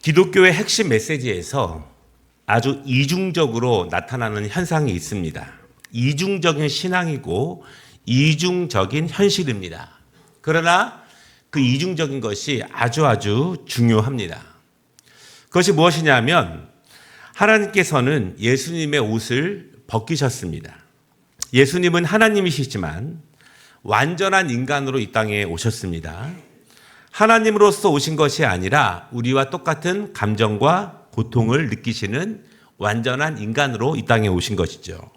기독교의 핵심 메시지에서 아주 이중적으로 나타나는 현상이 있습니다. 이중적인 신앙이고 이중적인 현실입니다. 그러나 그 이중적인 것이 아주 중요합니다. 그것이 무엇이냐면 하나님께서는 예수님의 옷을 벗기셨습니다. 예수님은 하나님이시지만 완전한 인간으로 이 땅에 오셨습니다. 하나님으로서 오신 것이 아니라 우리와 똑같은 감정과 고통을 느끼시는 완전한 인간으로 이 땅에 오신 것이죠.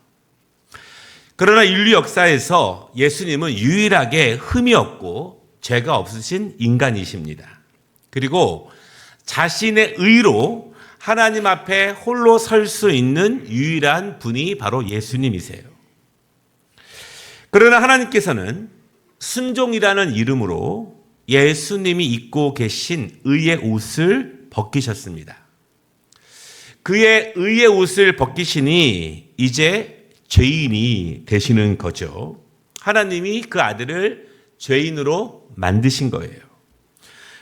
그러나 인류 역사에서 예수님은 유일하게 흠이 없고 죄가 없으신 인간이십니다. 그리고 자신의 의로 하나님 앞에 홀로 설 수 있는 유일한 분이 바로 예수님이세요. 그러나 하나님께서는 순종이라는 이름으로 예수님이 입고 계신 의의 옷을 벗기셨습니다. 그의 의의 옷을 벗기시니 이제 죄인이 되시는 거죠. 하나님이 그 아들을 죄인으로 만드신 거예요.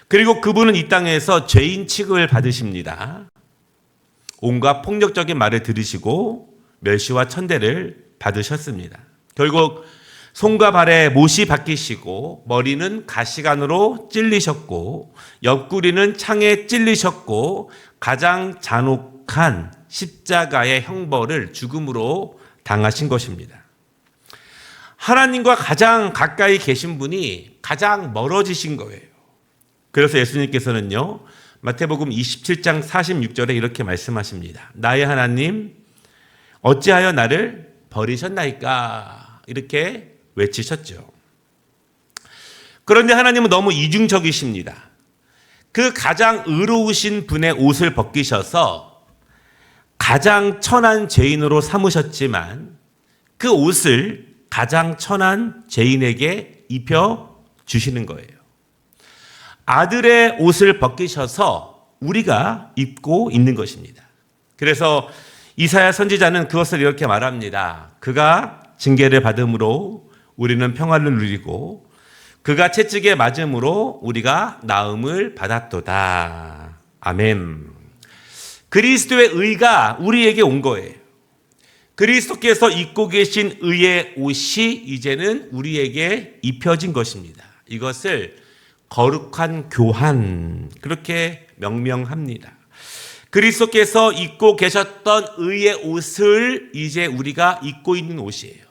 그리고 그분은 이 땅에서 죄인 취급을 받으십니다. 온갖 폭력적인 말을 들으시고 멸시와 천대를 받으셨습니다. 결국 손과 발에 못이 박히시고 머리는 가시관으로 찔리셨고 옆구리는 창에 찔리셨고 가장 잔혹한 십자가의 형벌을 죽음으로 당하신 것입니다. 하나님과 가장 가까이 계신 분이 가장 멀어지신 거예요. 그래서 예수님께서는요, 마태복음 27장 46절에 이렇게 말씀하십니다. 나의 하나님, 어찌하여 나를 버리셨나이까? 이렇게 외치셨죠. 그런데 하나님은 너무 이중적이십니다. 그 가장 의로우신 분의 옷을 벗기셔서 가장 천한 죄인으로 삼으셨지만 그 옷을 가장 천한 죄인에게 입혀 주시는 거예요. 아들의 옷을 벗기셔서 우리가 입고 있는 것입니다. 그래서 이사야 선지자는 그것을 이렇게 말합니다. 그가 징계를 받음으로 우리는 평화를 누리고 그가 채찍에 맞음으로 우리가 나음을 받았도다. 아멘. 그리스도의 의가 우리에게 온 거예요. 그리스도께서 입고 계신 의의 옷이 이제는 우리에게 입혀진 것입니다. 이것을 거룩한 교환, 그렇게 명명합니다. 그리스도께서 입고 계셨던 의의 옷을 이제 우리가 입고 있는 옷이에요.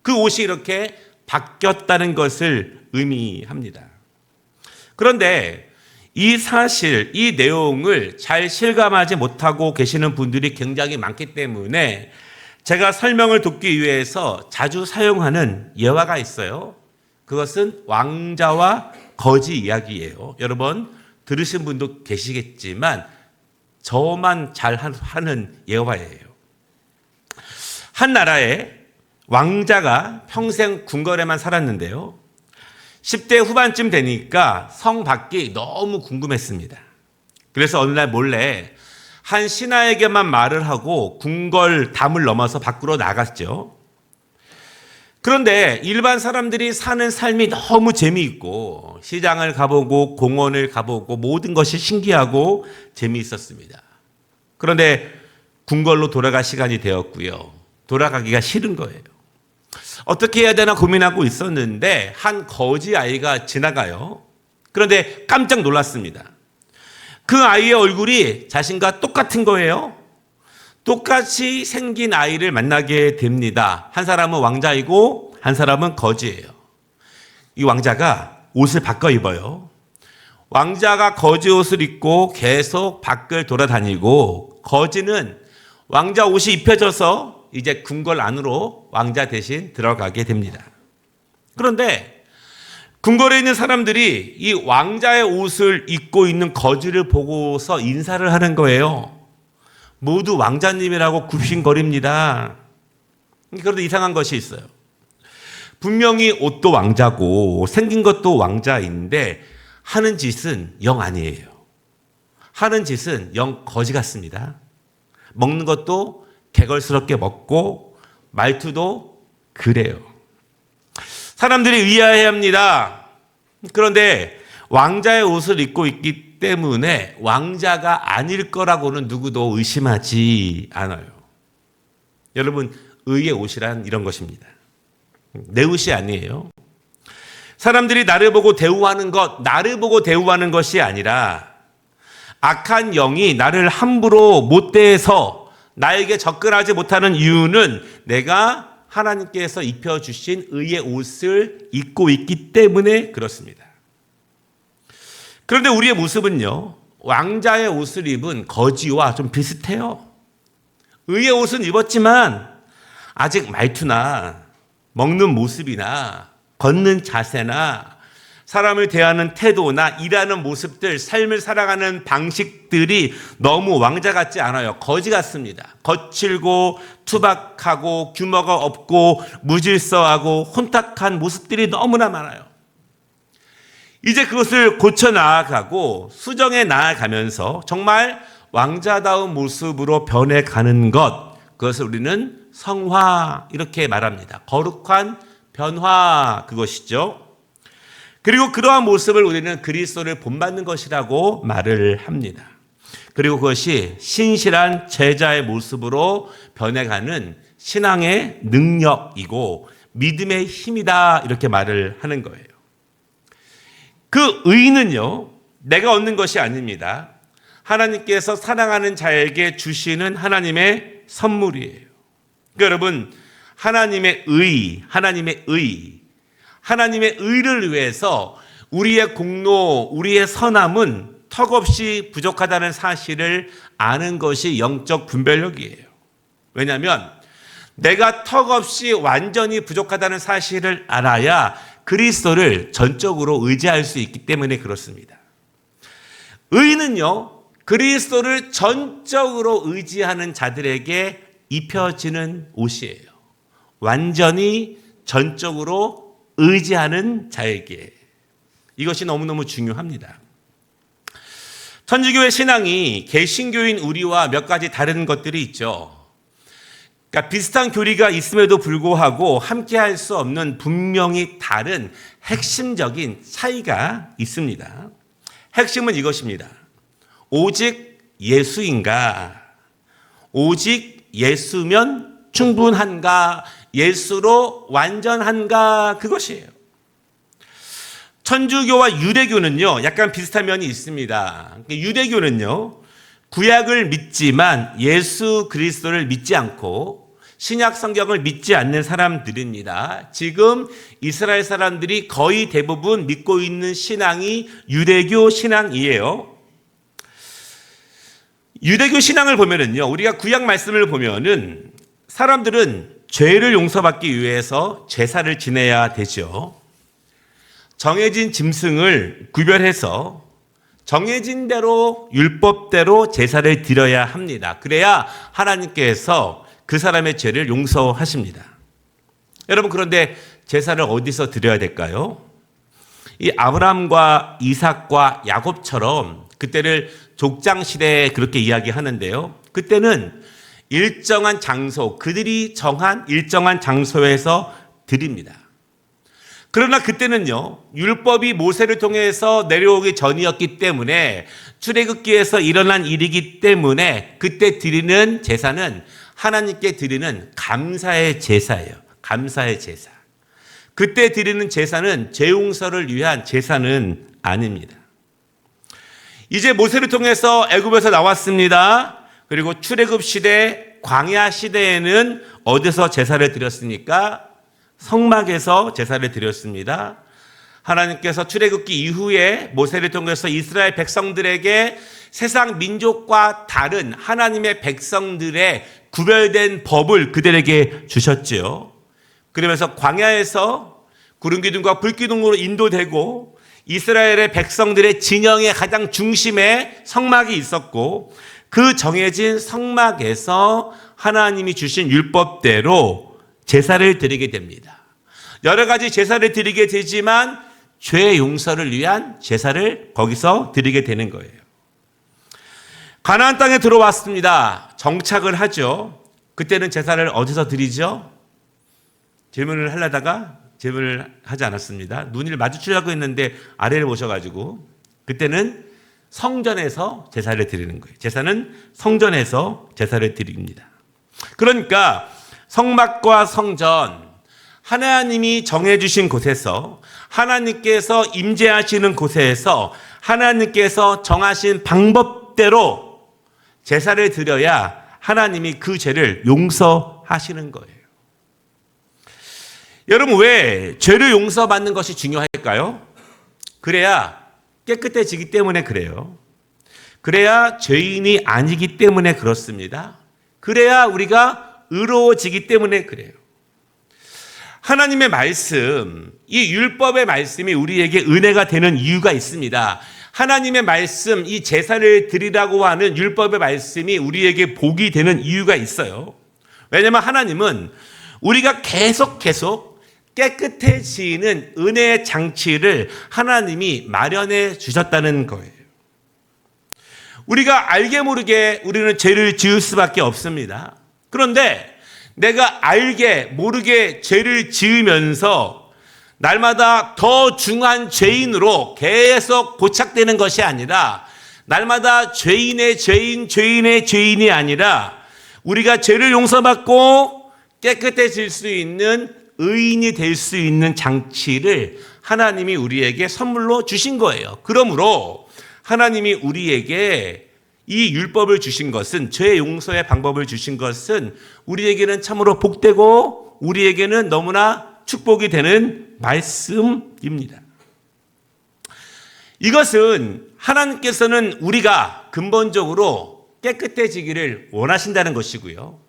그 옷이 이렇게 바뀌었다는 것을 의미합니다. 그런데 이 사실, 이 내용을 잘 실감하지 못하고 계시는 분들이 굉장히 많기 때문에 제가 설명을 돕기 위해서 자주 사용하는 예화가 있어요. 그것은 왕자와 거지 이야기예요. 여러분 들으신 분도 계시겠지만 저만 잘 하는 예화예요. 한 나라에 왕자가 평생 궁궐에만 살았는데요. 10대 후반쯤 되니까 성 밖이 너무 궁금했습니다. 그래서 어느 날 몰래 한 신하에게만 말을 하고 궁궐 담을 넘어서 밖으로 나갔죠. 그런데 일반 사람들이 사는 삶이 너무 재미있고 시장을 가보고 공원을 가보고 모든 것이 신기하고 재미있었습니다. 그런데 궁궐로 돌아갈 시간이 되었고요. 돌아가기가 싫은 거예요. 어떻게 해야 되나 고민하고 있었는데 한 거지 아이가 지나가요. 그런데 깜짝 놀랐습니다. 그 아이의 얼굴이 자신과 똑같은 거예요. 똑같이 생긴 아이를 만나게 됩니다. 한 사람은 왕자이고 한 사람은 거지예요. 이 왕자가 옷을 바꿔 입어요. 왕자가 거지 옷을 입고 계속 밖을 돌아다니고 거지는 왕자 옷이 입혀져서 이제 궁궐 안으로 왕자 대신 들어가게 됩니다. 그런데 궁궐에 있는 사람들이 이 왕자의 옷을 입고 있는 거지를 보고서 인사를 하는 거예요. 모두 왕자님이라고 굽신거립니다. 그런데 이상한 것이 있어요. 분명히 옷도 왕자고 생긴 것도 왕자인데 하는 짓은 영 아니에요. 하는 짓은 영 거지 같습니다. 먹는 것도 개걸스럽게 먹고 말투도 그래요. 사람들이 의아해합니다. 그런데 왕자의 옷을 입고 있기 있기 때문에 왕자가 아닐 거라고는 누구도 의심하지 않아요. 여러분, 의의 옷이란 이런 것입니다. 내 옷이 아니에요. 사람들이 나를 보고 대우하는 것이 아니라 악한 영이 나를 함부로 못 대해서 나에게 접근하지 못하는 이유는 내가 하나님께서 입혀주신 의의 옷을 입고 있기 때문에 그렇습니다. 그런데 우리의 모습은요, 왕자의 옷을 입은 거지와 좀 비슷해요. 의의 옷은 입었지만 아직 말투나 먹는 모습이나 걷는 자세나 사람을 대하는 태도나 일하는 모습들, 삶을 살아가는 방식들이 너무 왕자 같지 않아요. 거지 같습니다. 거칠고 투박하고 규모가 없고 무질서하고 혼탁한 모습들이 너무나 많아요. 이제 그것을 고쳐 나아가고 수정해 나아가면서 정말 왕자다운 모습으로 변해가는 것, 그것을 우리는 성화 이렇게 말합니다. 거룩한 변화, 그것이죠. 그리고 그러한 모습을 우리는 그리스도를 본받는 것이라고 말을 합니다. 그리고 그것이 신실한 제자의 모습으로 변해가는 신앙의 능력이고 믿음의 힘이다, 이렇게 말을 하는 거예요. 그 의는요, 내가 얻는 것이 아닙니다. 하나님께서 사랑하는 자에게 주시는 하나님의 선물이에요. 그러니까 여러분, 하나님의 의를 위해서 우리의 공로, 우리의 선함은 턱없이 부족하다는 사실을 아는 것이 영적 분별력이에요. 왜냐하면 내가 턱없이 완전히 부족하다는 사실을 알아야 그리스도를 전적으로 의지할 수 있기 때문에 그렇습니다. 의는요, 그리스도를 전적으로 의지하는 자들에게 입혀지는 옷이에요. 완전히 전적으로 의지하는 자에게. 이것이 너무너무 중요합니다. 천주교의 신앙이 개신교인 우리와 몇 가지 다른 것들이 있죠. 그러니까 비슷한 교리가 있음에도 불구하고 함께 할 수 없는 분명히 다른 핵심적인 차이가 있습니다. 핵심은 이것입니다. 오직 예수인가? 오직 예수면 충분한가? 예수로 완전한가? 그것이에요. 천주교와 유대교는요, 약간 비슷한 면이 있습니다. 유대교는요, 구약을 믿지만 예수 그리스도를 믿지 않고 신약 성경을 믿지 않는 사람들입니다. 지금 이스라엘 사람들이 거의 대부분 믿고 있는 신앙이 유대교 신앙이에요. 유대교 신앙을 보면은요, 우리가 구약 말씀을 보면은 사람들은 죄를 용서받기 위해서 제사를 지내야 되죠. 정해진 짐승을 구별해서 정해진 대로 율법대로 제사를 드려야 합니다. 그래야 하나님께서 그 사람의 죄를 용서하십니다. 여러분, 그런데 제사를 어디서 드려야 될까요? 이 아브라함과 이삭과 야곱처럼 그때를 족장 시대에 그렇게 이야기하는데요. 그때는 일정한 장소, 그들이 정한 일정한 장소에서 드립니다. 그러나 그때는요, 율법이 모세를 통해서 내려오기 전이었기 때문에 출애굽기에서 일어난 일이기 때문에 그때 드리는 제사는 하나님께 드리는 감사의 제사예요. 감사의 제사. 그때 드리는 제사는 죄 용서를 위한 제사는 아닙니다. 이제 모세를 통해서 애굽에서 나왔습니다. 그리고 출애굽 시대, 광야 시대에는 어디서 제사를 드렸습니까? 성막에서 제사를 드렸습니다. 하나님께서 출애굽기 이후에 모세를 통해서 이스라엘 백성들에게 세상 민족과 다른 하나님의 백성들의 구별된 법을 그들에게 주셨지요. 그러면서 광야에서 구름기둥과 불기둥으로 인도되고 이스라엘의 백성들의 진영의 가장 중심에 성막이 있었고 그 정해진 성막에서 하나님이 주신 율법대로 제사를 드리게 됩니다. 여러 가지 제사를 드리게 되지만 죄 용서를 위한 제사를 거기서 드리게 되는 거예요. 가나안 땅에 들어왔습니다. 정착을 하죠. 그때는 제사를 어디서 드리죠? 질문을 하려다가 질문을 하지 않았습니다. 눈을 마주치려고 했는데 아래를 보셔가지고 그때는 성전에서 제사를 드리는 거예요. 제사는 성전에서 제사를 드립니다. 그러니까 성막과 성전, 하나님이 정해주신 곳에서, 하나님께서 임재하시는 곳에서 하나님께서 정하신 방법대로 제사를 드려야 하나님이 그 죄를 용서하시는 거예요. 여러분, 왜 죄를 용서받는 것이 중요할까요? 그래야 깨끗해지기 때문에 그래요. 그래야 죄인이 아니기 때문에 그렇습니다. 그래야 우리가 의로워지기 때문에 그래요. 하나님의 말씀, 이 율법의 말씀이 우리에게 은혜가 되는 이유가 있습니다. 하나님의 말씀, 이 제사를 드리라고 하는 율법의 말씀이 우리에게 복이 되는 이유가 있어요. 왜냐하면 하나님은 우리가 계속 깨끗해지는 은혜의 장치를 하나님이 마련해 주셨다는 거예요. 우리가 알게 모르게 우리는 죄를 지을 수밖에 없습니다. 그런데 내가 알게 모르게 죄를 지으면서 날마다 더 중한 죄인으로 계속 고착되는 것이 아니라, 날마다 죄인의 죄인, 죄인의 죄인이 아니라 우리가 죄를 용서받고 깨끗해질 수 있는 의인이 될 수 있는 장치를 하나님이 우리에게 선물로 주신 거예요. 그러므로 하나님이 우리에게 이 율법을 주신 것은, 죄 용서의 방법을 주신 것은 우리에게는 참으로 복되고 우리에게는 너무나 축복이 되는 말씀입니다. 이것은 하나님께서는 우리가 근본적으로 깨끗해지기를 원하신다는 것이고요.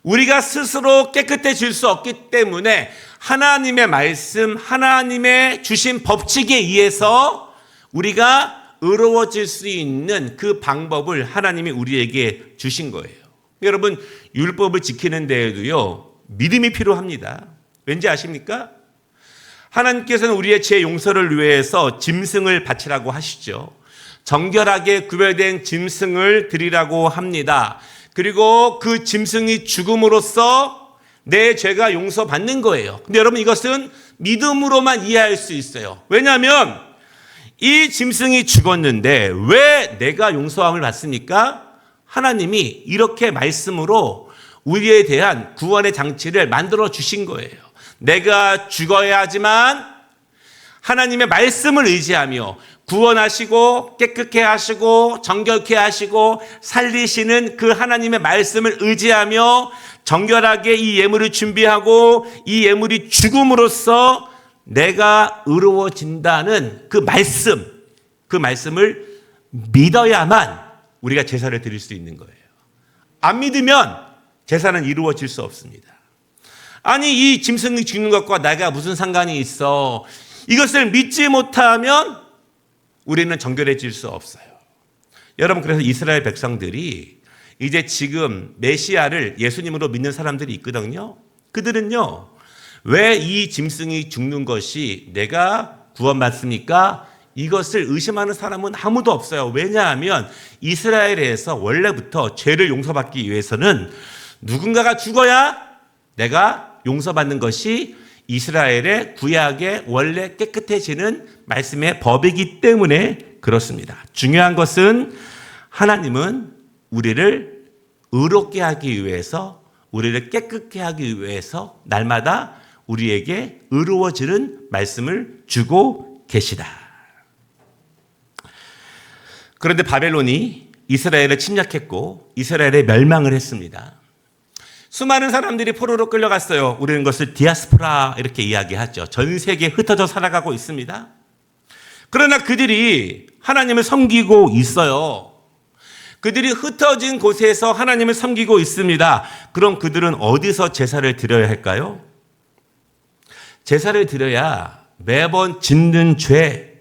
우리가 스스로 깨끗해질 수 없기 때문에 하나님의 말씀, 하나님의 주신 법칙에 의해서 우리가 의로워질 수 있는 그 방법을 하나님이 우리에게 주신 거예요. 여러분, 율법을 지키는 데에도요, 믿음이 필요합니다. 왠지 아십니까? 하나님께서는 우리의 죄 용서를 위해서 짐승을 바치라고 하시죠. 정결하게 구별된 짐승을 드리라고 합니다. 그리고 그 짐승이 죽음으로써 내 죄가 용서받는 거예요. 근데 여러분, 이것은 믿음으로만 이해할 수 있어요. 왜냐하면 이 짐승이 죽었는데 왜 내가 용서함을 받습니까? 하나님이 이렇게 말씀으로 우리에 대한 구원의 장치를 만들어 주신 거예요. 내가 죽어야 하지만 하나님의 말씀을 의지하며 구원하시고 깨끗게 하시고 정결케 하시고 살리시는 그 하나님의 말씀을 의지하며 정결하게 이 예물을 준비하고 이 예물이 죽음으로써 내가 의로워진다는 그 말씀을 믿어야만 우리가 제사를 드릴 수 있는 거예요. 안 믿으면 제사는 이루어질 수 없습니다. 아니, 이 짐승이 죽는 것과 내가 무슨 상관이 있어? 이것을 믿지 못하면 우리는 정결해질 수 없어요. 여러분, 그래서 이스라엘 백성들이 이제 지금 메시아를 예수님으로 믿는 사람들이 있거든요. 그들은요, 왜 이 짐승이 죽는 것이 내가 구원받습니까? 이것을 의심하는 사람은 아무도 없어요. 왜냐하면 이스라엘에서 원래부터 죄를 용서받기 위해서는 누군가가 죽어야 내가 용서받는 것이 이스라엘의 구약의 원래 깨끗해지는 말씀의 법이기 때문에 그렇습니다. 중요한 것은 하나님은 우리를 의롭게 하기 위해서, 우리를 깨끗게 하기 위해서 날마다 우리에게 의로워지는 말씀을 주고 계시다. 그런데 바벨론이 이스라엘을 침략했고 이스라엘에 멸망을 했습니다. 수많은 사람들이 포로로 끌려갔어요. 우리는 그것을 디아스포라 이렇게 이야기하죠. 전 세계에 흩어져 살아가고 있습니다. 그러나 그들이 하나님을 섬기고 있어요. 그들이 흩어진 곳에서 하나님을 섬기고 있습니다. 그럼 그들은 어디서 제사를 드려야 할까요? 제사를 드려야 매번 짓는 죄,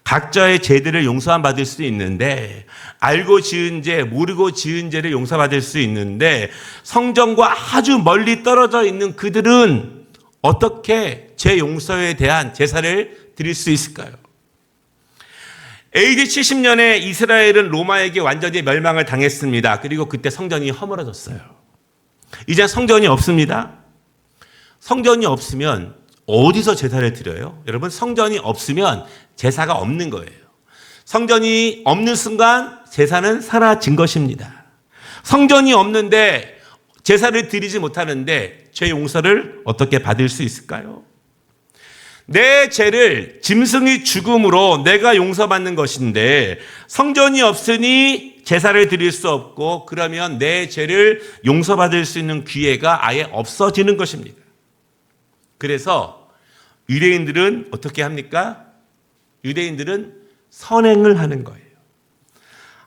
각자의 죄들을 용서함 받을 수 있는데, 알고 지은 죄, 모르고 지은 죄를 용서받을 수 있는데, 성전과 아주 멀리 떨어져 있는 그들은 어떻게 죄 용서에 대한 제사를 드릴 수 있을까요? AD 70년에 이스라엘은 로마에게 완전히 멸망을 당했습니다. 그리고 그때 성전이 허물어졌어요. 이제 성전이 없습니다. 성전이 없으면 어디서 제사를 드려요? 여러분, 성전이 없으면 제사가 없는 거예요. 성전이 없는 순간 제사는 사라진 것입니다. 성전이 없는데 제사를 드리지 못하는데 죄 용서를 어떻게 받을 수 있을까요? 내 죄를 짐승의 죽음으로 내가 용서받는 것인데 성전이 없으니 제사를 드릴 수 없고 그러면 내 죄를 용서받을 수 있는 기회가 아예 없어지는 것입니다. 그래서 유대인들은 어떻게 합니까? 유대인들은 선행을 하는 거예요.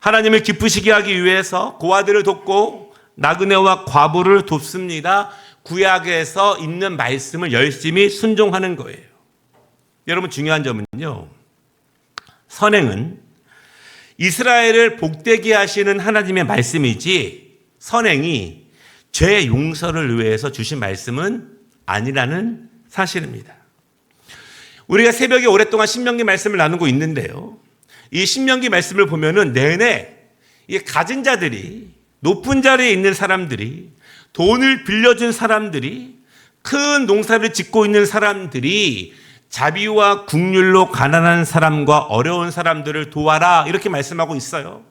하나님을 기쁘시게 하기 위해서 고아들을 돕고 나그네와 과부를 돕습니다. 구약에서 있는 말씀을 열심히 순종하는 거예요. 여러분 중요한 점은요. 선행은 이스라엘을 복되게 하시는 하나님의 말씀이지 선행이 죄 용서를 위해서 주신 말씀은 아니라는 사실입니다. 우리가 새벽에 오랫동안 신명기 말씀을 나누고 있는데요. 이 신명기 말씀을 보면은 내내 이 가진 자들이 높은 자리에 있는 사람들이 돈을 빌려준 사람들이 큰 농사를 짓고 있는 사람들이 자비와 국률로 가난한 사람과 어려운 사람들을 도와라 이렇게 말씀하고 있어요.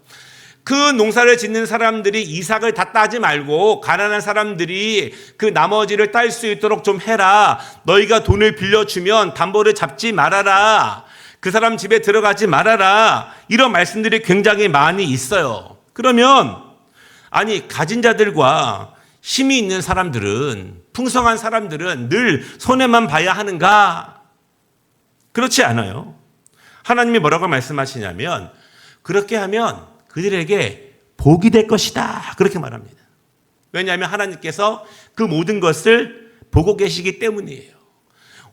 그 농사를 짓는 사람들이 이삭을 다 따지 말고 가난한 사람들이 그 나머지를 딸 수 있도록 좀 해라. 너희가 돈을 빌려주면 담보를 잡지 말아라. 그 사람 집에 들어가지 말아라. 이런 말씀들이 굉장히 많이 있어요. 그러면 아니 가진 자들과 힘이 있는 사람들은 풍성한 사람들은 늘 손해만 봐야 하는가? 그렇지 않아요. 하나님이 뭐라고 말씀하시냐면 그렇게 하면 그들에게 복이 될 것이다. 그렇게 말합니다. 왜냐하면 하나님께서 그 모든 것을 보고 계시기 때문이에요.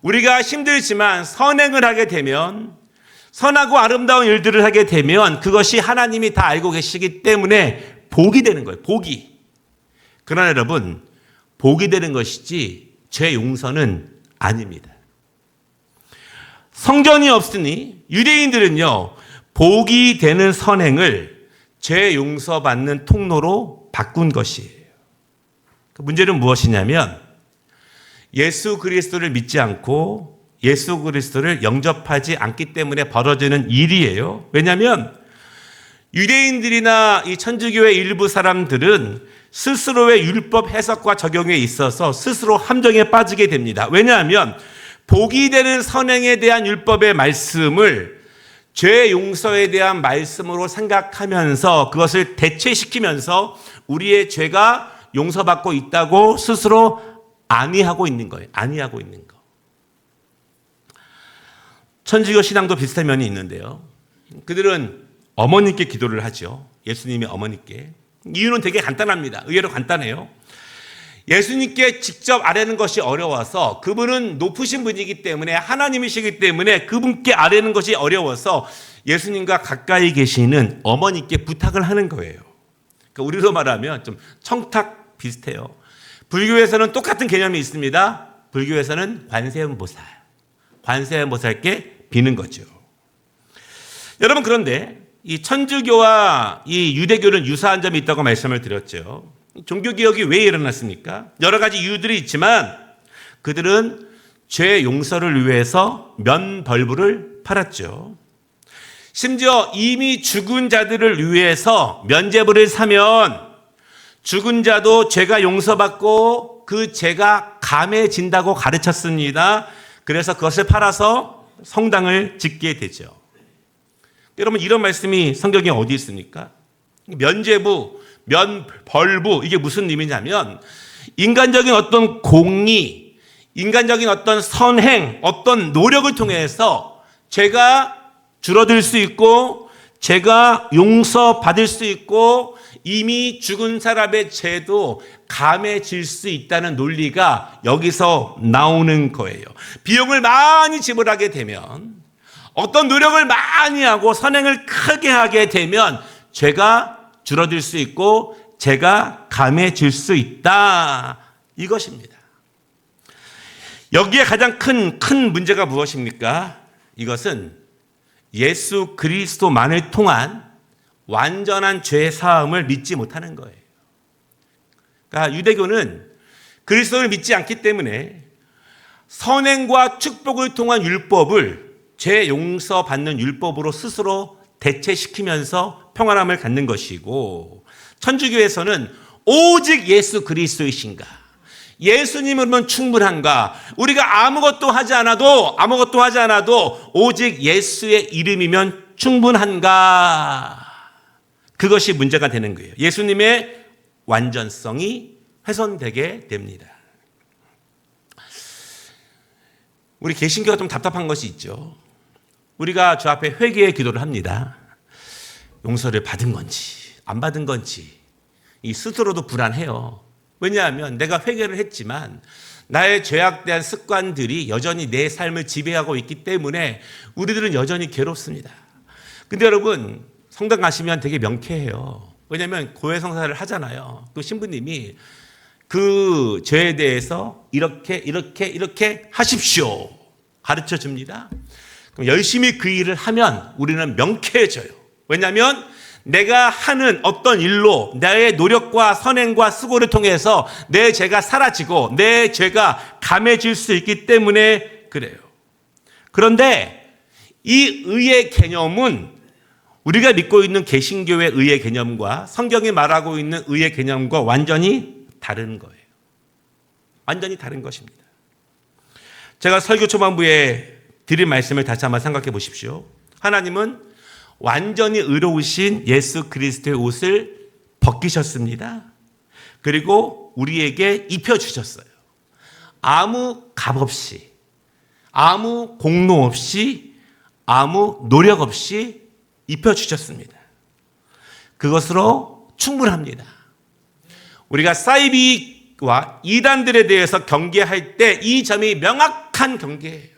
우리가 힘들지만 선행을 하게 되면 선하고 아름다운 일들을 하게 되면 그것이 하나님이 다 알고 계시기 때문에 복이 되는 거예요. 복이. 그러나 여러분 복이 되는 것이지 죄 용서는 아닙니다. 성전이 없으니 유대인들은요 복이 되는 선행을 죄 용서받는 통로로 바꾼 것이에요. 그 문제는 무엇이냐면 예수 그리스도를 믿지 않고 예수 그리스도를 영접하지 않기 때문에 벌어지는 일이에요. 왜냐하면 유대인들이나 이 천주교의 일부 사람들은 스스로의 율법 해석과 적용에 있어서 스스로 함정에 빠지게 됩니다. 왜냐하면 복이 되는 선행에 대한 율법의 말씀을 죄 용서에 대한 말씀으로 생각하면서 그것을 대체시키면서 우리의 죄가 용서받고 있다고 스스로 안이하고 있는 거예요. 안이하고 있는 거. 천주교 신앙도 비슷한 면이 있는데요. 그들은 어머니께 기도를 하죠. 예수님의 어머니께. 이유는 되게 간단합니다. 의외로 간단해요. 예수님께 직접 아뢰는 것이 어려워서 그분은 높으신 분이기 때문에 하나님이시기 때문에 그분께 아뢰는 것이 어려워서 예수님과 가까이 계시는 어머니께 부탁을 하는 거예요. 그러니까 우리로 말하면 좀 청탁 비슷해요. 불교에서는 똑같은 개념이 있습니다. 불교에서는 관세음보살. 관세음보살께 비는 거죠. 여러분 그런데 이 천주교와 이 유대교는 유사한 점이 있다고 말씀을 드렸죠. 종교개혁이 왜 일어났습니까? 여러 가지 이유들이 있지만 그들은 죄 용서를 위해서 면벌부를 팔았죠. 심지어 이미 죽은 자들을 위해서 면죄부를 사면 죽은 자도 죄가 용서받고 그 죄가 감해진다고 가르쳤습니다. 그래서 그것을 팔아서 성당을 짓게 되죠. 여러분 이런 말씀이 성경에 어디 있습니까? 면죄부, 면벌부 이게 무슨 의미냐면 인간적인 어떤 공의, 인간적인 어떤 선행, 어떤 노력을 통해서 죄가 줄어들 수 있고 죄가 용서받을 수 있고 이미 죽은 사람의 죄도 감해질 수 있다는 논리가 여기서 나오는 거예요. 비용을 많이 지불하게 되면 어떤 노력을 많이 하고 선행을 크게 하게 되면 죄가 줄어들 수 있고 죄가 감해질 수 있다. 이것입니다. 여기에 가장 큰 문제가 무엇입니까? 이것은 예수 그리스도만을 통한 완전한 죄 사함을 믿지 못하는 거예요. 그러니까 유대교는 그리스도를 믿지 않기 때문에 선행과 축복을 통한 율법을 죄 용서받는 율법으로 스스로 대체시키면서 평안함을 갖는 것이고, 천주교에서는 오직 예수 그리스도이신가, 예수님으로만 충분한가, 우리가 아무것도 하지 않아도 오직 예수의 이름이면 충분한가, 그것이 문제가 되는 거예요. 예수님의 완전성이 훼손되게 됩니다. 우리 개신교가 좀 답답한 것이 있죠. 우리가 저 앞에 회개의 기도를 합니다. 용서를 받은 건지 안 받은 건지 이 스스로도 불안해요. 왜냐하면 내가 회개를 했지만 나의 죄악된 습관들이 여전히 내 삶을 지배하고 있기 때문에 우리들은 여전히 괴롭습니다. 근데 여러분, 성당 가시면 되게 명쾌해요. 왜냐하면 고해성사를 하잖아요. 그 신부님이 그 죄에 대해서 이렇게 하십시오 가르쳐 줍니다. 그럼 열심히 그 일을 하면 우리는 명쾌해져요. 왜냐하면 내가 하는 어떤 일로 나의 노력과 선행과 수고를 통해서 내 죄가 사라지고 내 죄가 감해질 수 있기 때문에 그래요. 그런데 이 의의 개념은 우리가 믿고 있는 개신교의 의의 개념과 성경이 말하고 있는 의의 개념과 완전히 다른 거예요. 완전히 다른 것입니다. 제가 설교 초반부에 드린 말씀을 다시 한번 생각해 보십시오. 하나님은 완전히 의로우신 예수 그리스도의 옷을 벗기셨습니다. 그리고 우리에게 입혀주셨어요. 아무 값 없이, 아무 공로 없이, 아무 노력 없이 입혀주셨습니다. 그것으로 충분합니다. 우리가 사이비와 이단들에 대해서 경계할 때 이 점이 명확한 경계예요.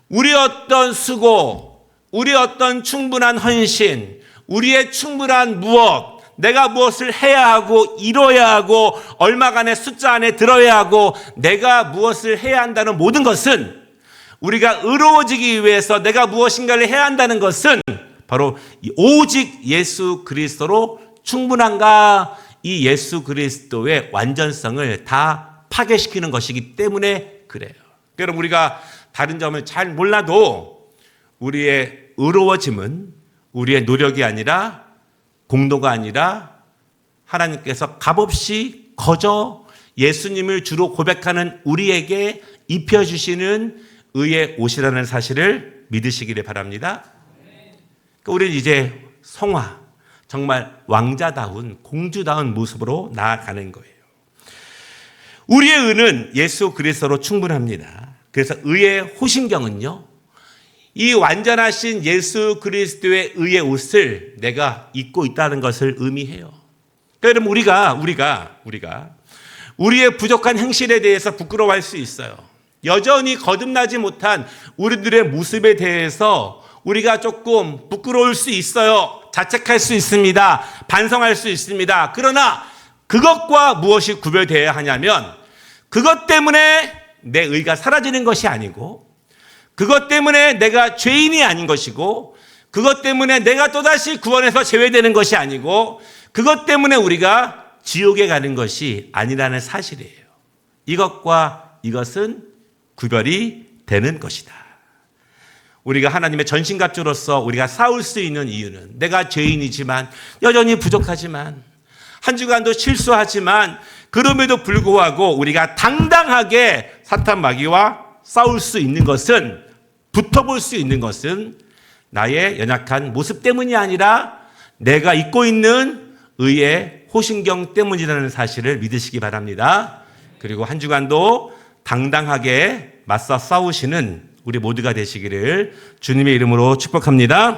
우리의 어떤 수고, 우리의 어떤 충분한 헌신, 우리의 충분한 무엇, 내가 무엇을 해야 하고 이뤄야 하고 얼마간의 숫자 안에 들어야 하고 내가 무엇을 해야 한다는 모든 것은, 우리가 의로워지기 위해서 내가 무엇인가를 해야 한다는 것은 바로 오직 예수 그리스도로 충분한가, 이 예수 그리스도의 완전성을 다 파괴시키는 것이기 때문에 그래요. 여러분, 우리가 다른 점을 잘 몰라도 우리의 의로워짐은 우리의 노력이 아니라, 공로가 아니라 하나님께서 값없이 거저 예수님을 주로 고백하는 우리에게 입혀주시는 의의 옷이라는 사실을 믿으시기를 바랍니다. 우리는 이제 성화, 정말 왕자다운, 공주다운 모습으로 나아가는 거예요. 우리의 의는 예수 그리스도로 충분합니다. 그래서 의의 호신경은요, 이 완전하신 예수 그리스도의 의의 옷을 내가 입고 있다는 것을 의미해요. 그러면 우리가 우리의 부족한 행실에 대해서 부끄러워할 수 있어요. 여전히 거듭나지 못한 우리들의 모습에 대해서 우리가 조금 부끄러울 수 있어요. 자책할 수 있습니다. 반성할 수 있습니다. 그러나 그것과 무엇이 구별되어야 하냐면, 그것 때문에 내 의가 사라지는 것이 아니고, 그것 때문에 내가 죄인이 아닌 것이고, 그것 때문에 내가 또다시 구원에서 제외되는 것이 아니고, 그것 때문에 우리가 지옥에 가는 것이 아니라는 사실이에요. 이것과 이것은 구별이 되는 것이다. 우리가 하나님의 전신갑주로서 우리가 싸울 수 있는 이유는, 내가 죄인이지만, 여전히 부족하지만, 한 주간도 실수하지만, 그럼에도 불구하고 우리가 당당하게 사탄 마귀와 싸울 수 있는 것은, 붙어볼 수 있는 것은 나의 연약한 모습 때문이 아니라 내가 입고 있는 의의 호신경 때문이라는 사실을 믿으시기 바랍니다. 그리고 한 주간도 당당하게 맞서 싸우시는 우리 모두가 되시기를 주님의 이름으로 축복합니다.